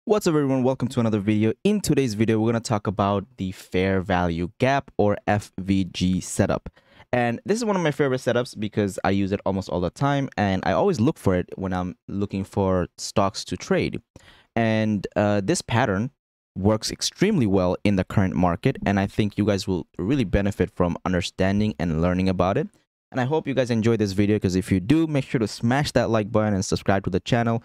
What's up everyone, welcome to another video. In today's video we're going to talk about the fair value gap or FVG setup. And this is one of my favorite setups because I use it almost all the time and I always look for it when I'm looking for stocks to trade. And this pattern works extremely well in the current market, and I think you guys will really benefit from understanding and learning about it. And I hope you guys enjoyed this video, because if you do, make sure to smash that like button and subscribe to the channel.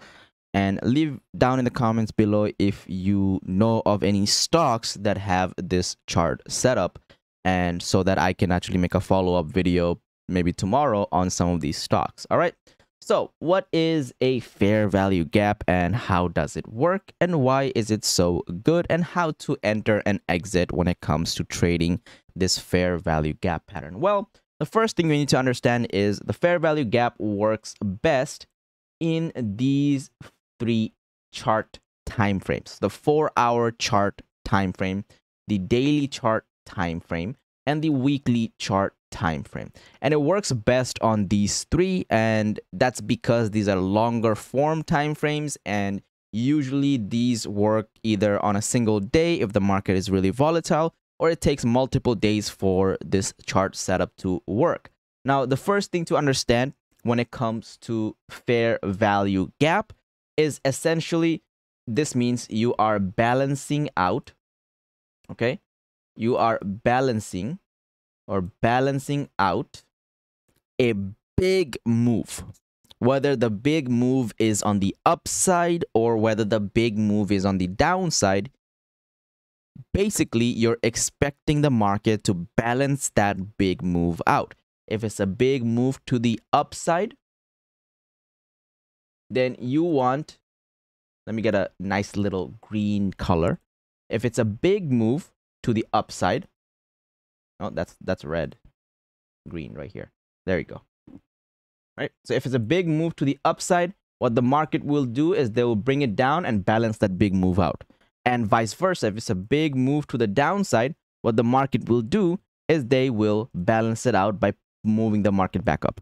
And leave down in the comments below if you know of any stocks that have this chart setup, and so that I can actually make a follow-up video maybe tomorrow on some of these stocks. All right. So what is a fair value gap and how does it work, and why is it so good, and how to enter and exit when it comes to trading this fair value gap pattern? Well, the first thing we need to understand is the fair value gap works best in these three chart time frames: the 4-hour chart time frame, the daily chart time frame, and the weekly chart time frame. And it works best on these three, and that's because these are longer form time frames, and usually these work either on a single day if the market is really volatile, or it takes multiple days for this chart setup to work. Now, the first thing to understand when it comes to fair value gap is essentially, this means you are balancing out, okay? You are balancing out a big move, whether the big move is on the upside or whether the big move is on the downside. Basically, you're expecting the market to balance that big move out. If it's a big move to the upside, then you want, let me get a nice little green color. If it's a big move to the upside, oh, that's red, green right here. There you go. Right? So if it's a big move to the upside, what the market will do is they will bring it down and balance that big move out. And vice versa, if it's a big move to the downside, what the market will do is they will balance it out by moving the market back up.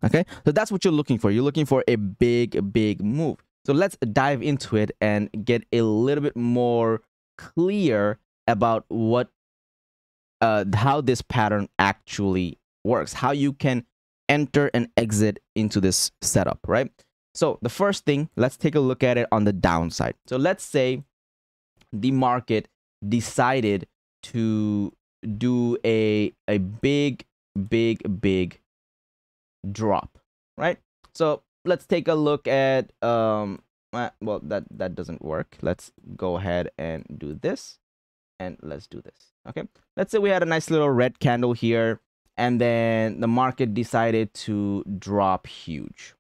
Okay, so that's what you're looking for. You're looking for a big move. So let's dive into it and get a little bit more clear about what how this pattern actually works, how you can enter and exit into this setup, right? So the first thing, let's take a look at it on the downside. So let's say the market decided to do a big drop, right? So let's take a look at well, that doesn't work. Let's go ahead and do this, and let's do this. Okay, let's say we had a nice little red candle here, and then the market decided to drop huge.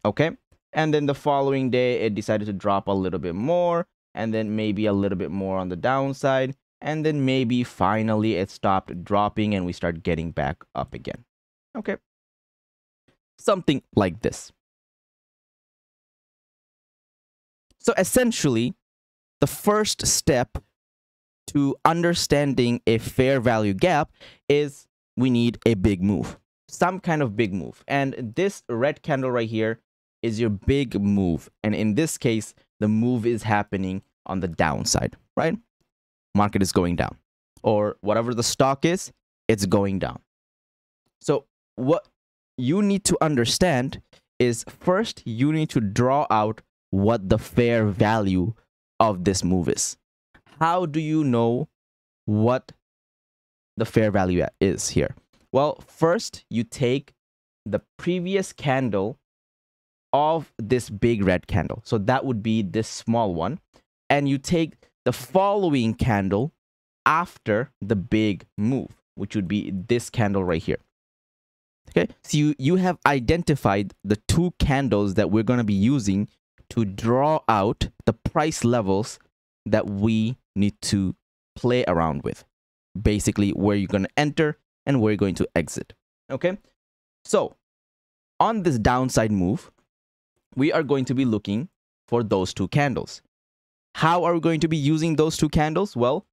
Okay, and then the following day it decided to drop a little bit more, and then maybe a little bit more on the downside, and then maybe finally it stopped dropping and we start getting back up again. Okay, something like this. So essentially, the first step to understanding a fair value gap is we need a big move, some kind of big move. And this red candle right here is your big move. And in this case, the move is happening on the downside, right? Market is going down, or whatever the stock is, it's going down. So what you need to understand is, first you need to draw out what the fair value of this move is. How do you know what the fair value is here? Well, first you take the previous candle of this big red candle. So that would be this small one. And you take the following candle after the big move, which would be this candle right here. Okay, so you have identified the two candles that we're going to be using to draw out the price levels that we need to play around with. Basically, where you're going to enter and where you're going to exit. Okay, so on this downside move, we are going to be looking for those two candles. How are we going to be using those two candles? Well,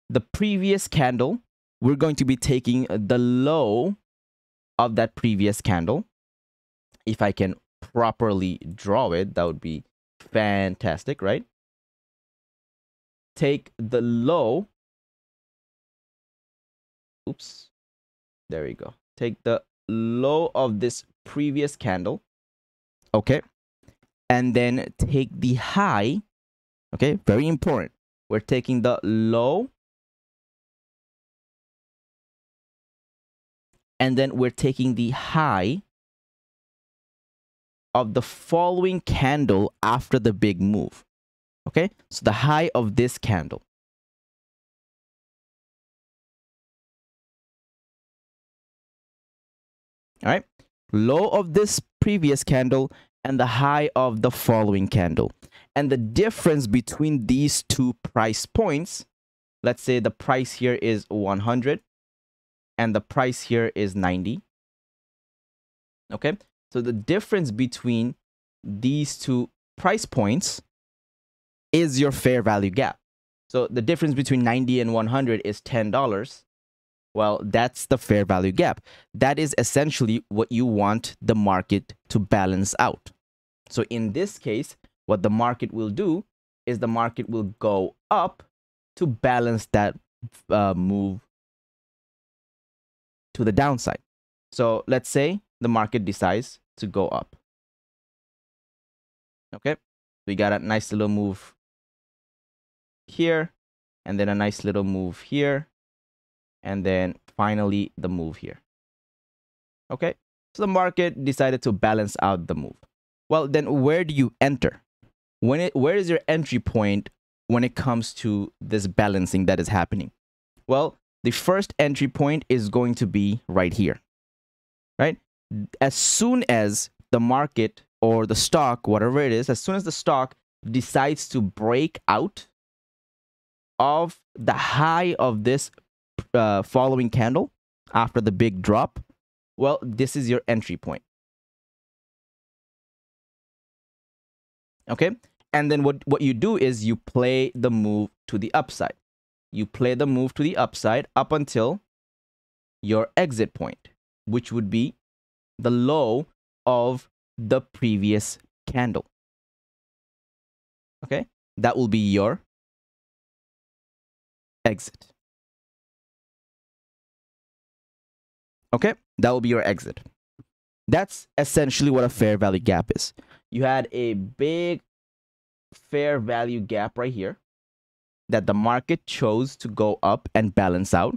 the previous candle, we're going to be taking the low of that previous candle. If I can properly draw it, that would be Fantastic, right? Take the low. Oops. There we go. Take the low of this previous candle. Okay. And then take the high. Okay. Very important. We're taking the low. And then we're taking the high of the following candle after the big move. Okay. So the high of this candle. All right. Low of this previous candle and the high of the following candle. And the difference between these two price points, let's say the price here is 100 and the price here is 90. Okay. So the difference between these two price points is your fair value gap. So the difference between 90 and 100 is $10. Well, that's the fair value gap. That is essentially what you want the market to balance out. So in this case, what the market will do is the market will go up to balance that move to the downside. So let's say the market decides to go up. Okay, we got a nice little move here, and then a nice little move here, and then finally the move here. Okay, so the market decided to balance out the move. Well, then where do you enter? Where is your entry point when it comes to this balancing that is happening? Well, the first entry point is going to be right here, right? As soon as the market or the stock, whatever it is, as soon as the stock decides to break out of the high of this following candle after the big drop, well, this is your entry point. Okay, and then what you do is you play the move to the upside. You play the move to the upside up until your exit point, which would be the low of the previous candle. Okay, that will be your exit. Okay, that will be your exit. That's essentially what a fair value gap is. You had a big fair value gap right here that the market chose to go up and balance out.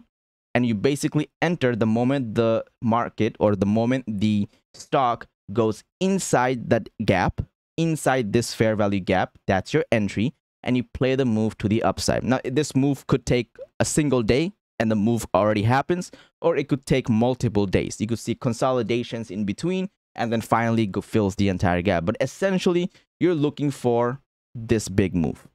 And you basically enter the moment the market or the moment the stock goes inside that gap, inside this fair value gap. That's your entry. And you play the move to the upside. Now, this move could take a single day and the move already happens, or it could take multiple days. You could see consolidations in between and then finally fills the entire gap. But essentially, you're looking for this big move,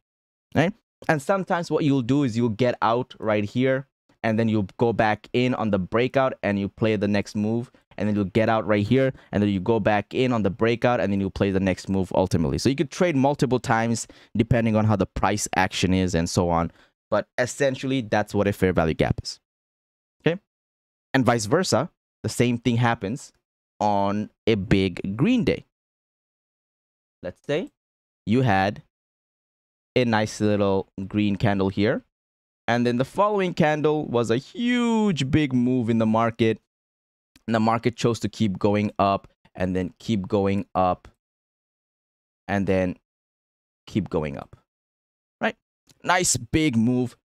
right? And sometimes what you'll do is you'll get out right here and then you'll go back in on the breakout and you play the next move, and then you'll get out right here and then you go back in on the breakout and then you'll play the next move ultimately. So you could trade multiple times depending on how the price action is and so on. But essentially, that's what a fair value gap is. Okay. And vice versa, the same thing happens on a big green day. Let's say you had a nice little green candle here, and then the following candle was a huge big move in the market, and the market chose to keep going up and then keep going up and then keep going up, right? Nice big move.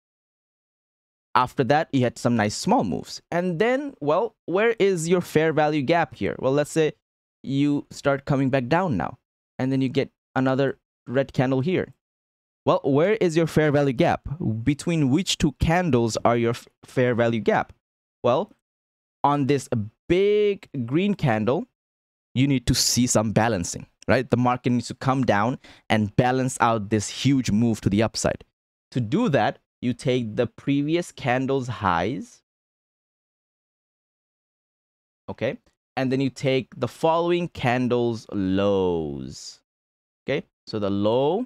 After that, you had some nice small moves. And then, well, where is your fair value gap here? Well, let's say you start coming back down now, and then you get another red candle here. Well, where is your fair value gap? Between which two candles are your fair value gap? Well, on this big green candle, you need to see some balancing, right? The market needs to come down and balance out this huge move to the upside. To do that, you take the previous candle's highs, okay? And then you take the following candle's lows, okay? So the low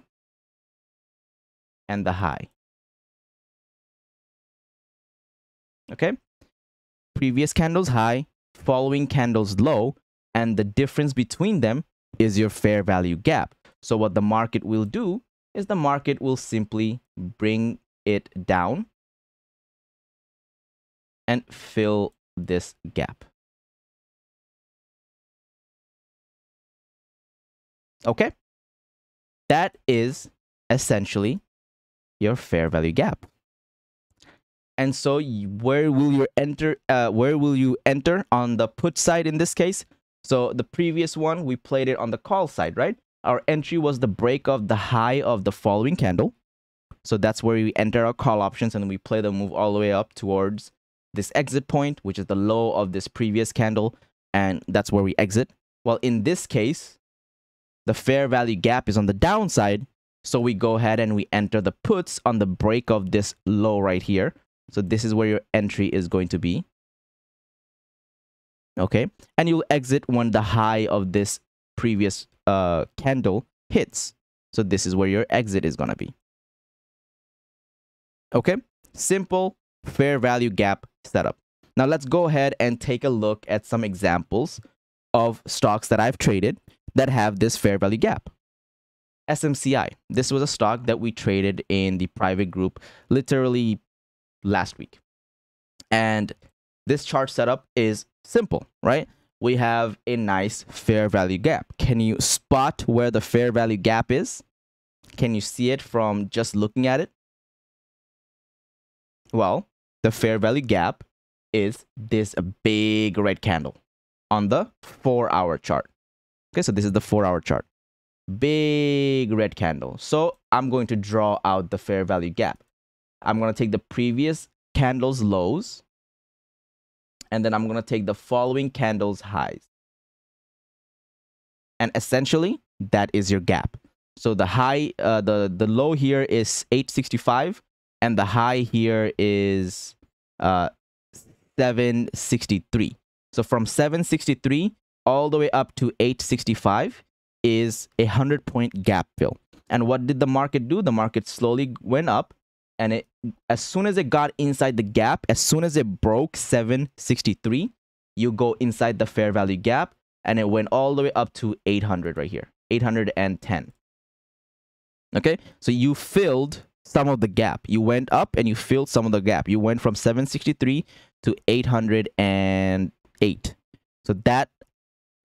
and the high, okay? Previous candle's high, following candle's low, and the difference between them is your fair value gap. So what the market will do is the market will simply bring it down and fill this gap. Okay? That is essentially your fair value gap. And so where will you enter on the put side in this case? So the previous one, we played it on the call side, right? Our entry was the break of the high of the following candle. So that's where we enter our call options, and we play the move all the way up towards this exit point, which is the low of this previous candle, and that's where we exit. Well, in this case, the fair value gap is on the downside, so we go ahead and we enter the puts on the break of this low right here. So this is where your entry is going to be. Okay, and you'll exit when the high of this previous candle hits. So this is where your exit is going to be. Okay, simple fair value gap setup. Now let's go ahead and take a look at some examples of stocks that I've traded that have this fair value gap. SMCI. This was a stock that we traded in the private group literally last week. And this chart setup is simple, right? We have a nice fair value gap. Can you spot where the fair value gap is? Can you see it from just looking at it? Well, the fair value gap is this big red candle on the 4-hour chart. Okay, so this is the 4-hour chart. Big red candle. So I'm going to draw out the fair value gap. I'm going to take the previous candle's lows, and then I'm going to take the following candle's highs. And essentially, that is your gap. So the high, the low here is 865, and the high here is 763. So from 763 all the way up to 865 is a 100-point gap fill. And what did the market do? The market slowly went up, and as soon as it got inside the gap, as soon as it broke 763, you go inside the fair value gap, and it went all the way up to 800 right here, 810. Okay, so you filled some of the gap. You went up and you filled some of the gap. You went from 763 to 808. So that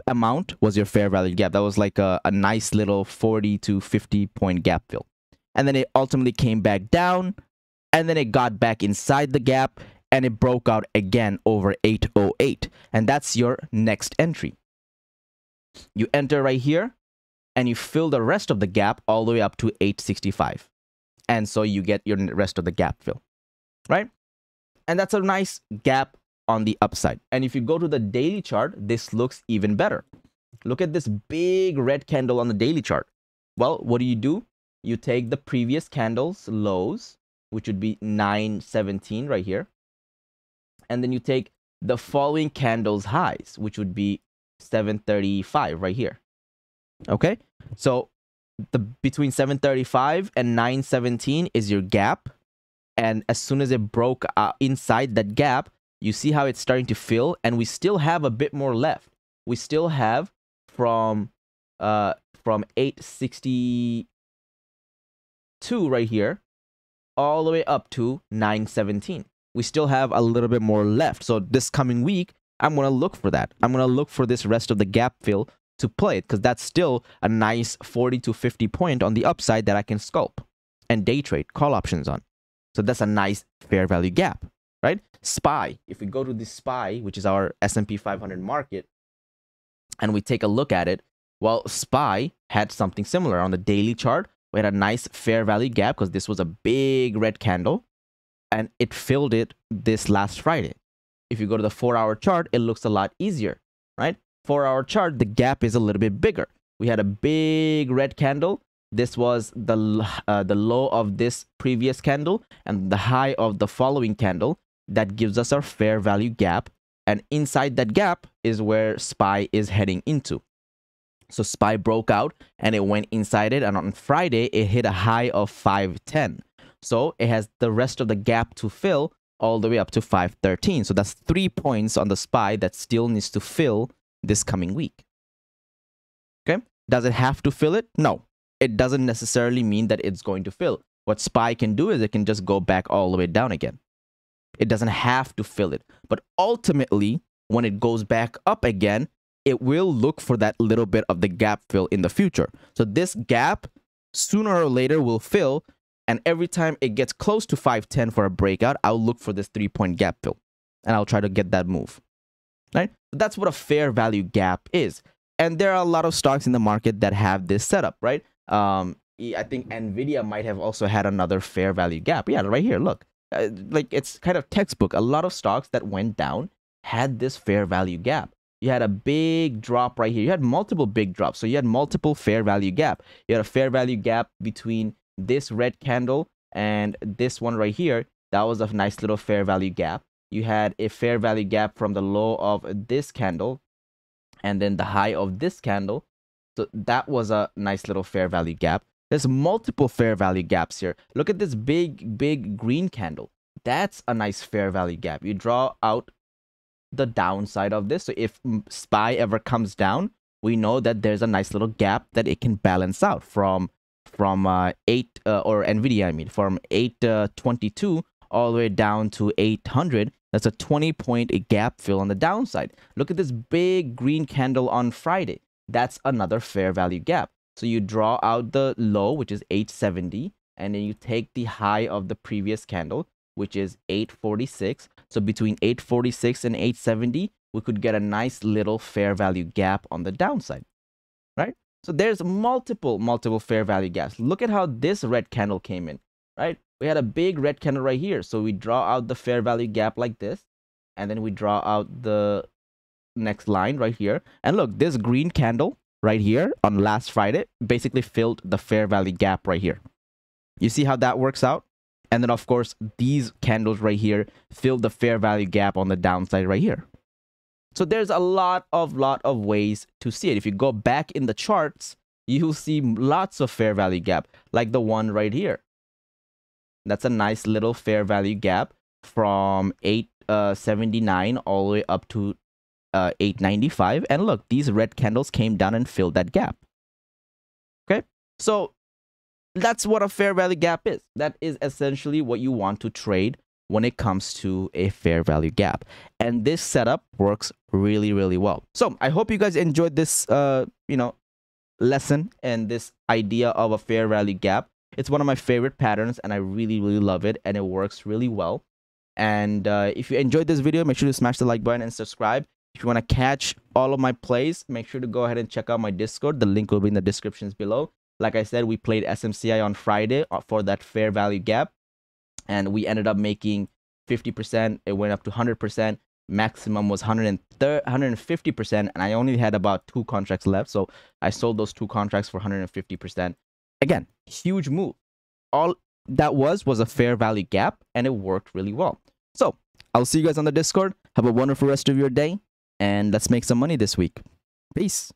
amount was your fair value gap. That was like a nice little 40 to 50 point gap fill. And then it ultimately came back down, and then it got back inside the gap, and it broke out again over 808. And that's your next entry. You enter right here, and you fill the rest of the gap all the way up to 865. And so you get your rest of the gap fill, right? And that's a nice gap on the upside. And if you go to the daily chart, this looks even better. Look at this big red candle on the daily chart. Well, what do? You take the previous candle's lows, which would be 917 right here. And then you take the following candle's highs, which would be 735 right here. Okay, so between 735 and 917 is your gap. And as soon as it broke inside that gap, you see how it's starting to fill, and we still have a bit more left. We still have from 862 right here all the way up to 917. We still have a little bit more left. So this coming week, I'm going to look for that. I'm going to look for this rest of the gap fill to play it, because that's still a nice 40 to 50 point on the upside that I can scalp and day trade call options on. So that's a nice fair value gap, right? SPY, if we go to the SPY, which is our S&P 500 market, and we take a look at it, well, SPY had something similar. On the daily chart, we had a nice fair value gap because this was a big red candle, and it filled it this last Friday. If you go to the 4-hour chart, it looks a lot easier, right? 4-hour chart, the gap is a little bit bigger. We had a big red candle. This was the low of this previous candle and the high of the following candle. That gives us our fair value gap. And inside that gap is where SPY is heading into. So SPY broke out and it went inside it. And on Friday, it hit a high of 510. So it has the rest of the gap to fill all the way up to 513. So that's 3 points on the SPY that still needs to fill this coming week. Okay, does it have to fill it? No. it doesn't necessarily mean that it's going to fill. What SPY can do is it can just go back all the way down again. It doesn't have to fill it. But ultimately, when it goes back up again, it will look for that little bit of the gap fill in the future. So this gap, sooner or later, will fill. And every time it gets close to 510 for a breakout, I'll look for this 3-point gap fill. And I'll try to get that move. Right? That's what a fair value gap is. And there are a lot of stocks in the market that have this setup, right? I think NVDA might have also had another fair value gap. Yeah, right here, look. Like, it's kind of textbook. A lot of stocks that went down had this fair value gap. You had a big drop right here. You had multiple big drops. So you had multiple fair value gap. You had a fair value gap between this red candle and this one right here. That was a nice little fair value gap. You had a fair value gap from the low of this candle and then the high of this candle. So that was a nice little fair value gap. There's multiple fair value gaps here. Look at this big green candle. That's a nice fair value gap. You draw out the downside of this. So if SPY ever comes down, we know that there's a nice little gap that it can balance out from 8 or NVDA, I mean, from 822 all the way down to 800. That's a 20-point gap fill on the downside. Look at this big green candle on Friday. That's another fair value gap. So you draw out the low, which is 870, and then you take the high of the previous candle, which is 846. So between 846 and 870, we could get a nice little fair value gap on the downside, right? So there's multiple fair value gaps. Look at how this red candle came in, right? We had a big red candle right here. So we draw out the fair value gap like this, and then we draw out the next line right here. And look, this green candle right here on last Friday basically filled the fair value gap right here. You see how that works out? And then, of course, these candles right here fill the fair value gap on the downside right here. So there's a lot of ways to see it. If you go back in the charts, you'll see lots of fair value gap, like the one right here. That's a nice little fair value gap from 879 all the way up to 895. And look, these red candles came down and filled that gap. Okay, so that's what a fair value gap is. That is essentially what you want to trade when it comes to a fair value gap. And this setup works really, really well. So I hope you guys enjoyed this, lesson and this idea of a fair value gap. It's one of my favorite patterns, and I really, really love it, and it works really well. And if you enjoyed this video, make sure to smash the like button and subscribe. If you want to catch all of my plays, make sure to go ahead and check out my Discord. The link will be in the descriptions below. Like I said, we played SMCI on Friday for that fair value gap, and we ended up making 50%. It went up to 100%. Maximum was 150%, and I only had about 2 contracts left, so I sold those 2 contracts for 150%. Again, huge move. All that was a fair value gap, and it worked really well. So I'll see you guys on the Discord. Have a wonderful rest of your day, and let's make some money this week. Peace.